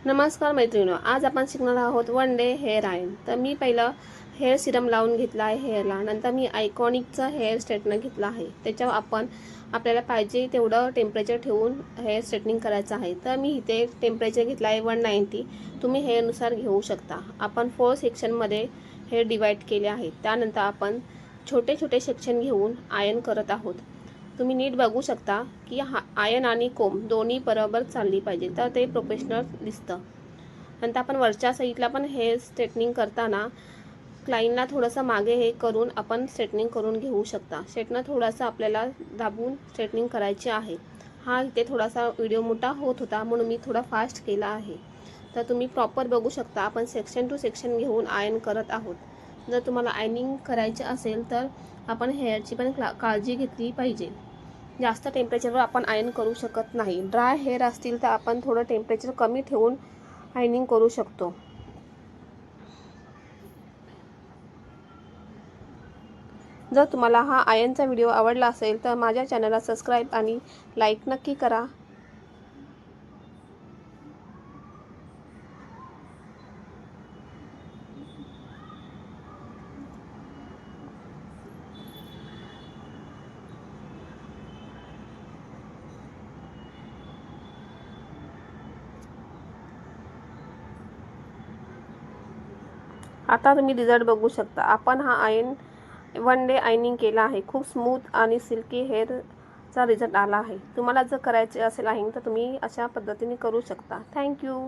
नमस्कार मैत्रिणींनो, आज आपण शिकणार आहोत वन डे हेअर आयन। तर मी पहिलं हेअर सिरम लावून घेतला आहे हेअरला, नंतर मी आयकॉनिकचं हेअर स्ट्रेटनर घेतलं आहे। त्याच्यावर आपल्याला पाहिजे तेवढं टेम्परेचर ठेवून हेअर स्ट्रेटनिंग करायचं आहे। तर मी इथे टेम्परेचर घेतलं आहे 190, तुम्ही हेअरनुसार घेऊ शकता। आपण 4 सेक्शनमध्ये हेअर डिवाइड केले आहेत। त्यानंतर आपण छोटे छोटे सेक्शन घेऊन आयन करत आहोत। तुम्ही नीट बघू शकता की आयन आणि कोंब दोन्ही बरोबर चालली पाहिजे, तर ते प्रोफेशनल दिसतं। नंतर आपण वरच्या साईडला पण हेअर स्ट्रेटनिंग करताना क्लाइंटला थोडंसं मागे हे करून आपण स्ट्रेटनिंग करून घेऊ शकता। स्ट्रेटनर थोडासा आपल्याला दाबून स्ट्रेटनिंग करायची आहे। इथे थोडासा व्हिडिओ मोठा होत होता म्हणून मी थोडा फास्ट केला आहे। तर तुम्ही प्रॉपर बघू शकता, आपण सेक्शन टू सेक्शन घेऊन आयन करत आहोत। जर तुम्हाला आयनिंग करायचे असेल तर आपण हेअरची पण काळजी घेतली पाहिजे। जास्त टेम्परेचरवर आपण आयन करू शकत नाही। ड्राय हेअर असतील तर आपण थोडं टेम्परेचर कमी ठेवून आयनिंग करू शकतो। जर तुम्हाला हा आयनचा व्हिडिओ आवडला असेल तर माझ्या चॅनलला सबस्क्राईब आणि लाईक नक्की करा। आता तुम्ही रिझल्ट बघू शकता। आपण हा आयन वन डे आयनिंग केला आहे। खूप स्मूथ आणि सिल्की हेअरचा रिझल्ट आला आहे। तुम्हाला जर करायचे असेल आयनिंग तर तुम्ही अशा पद्धतीने करू शकता। थँक्यू।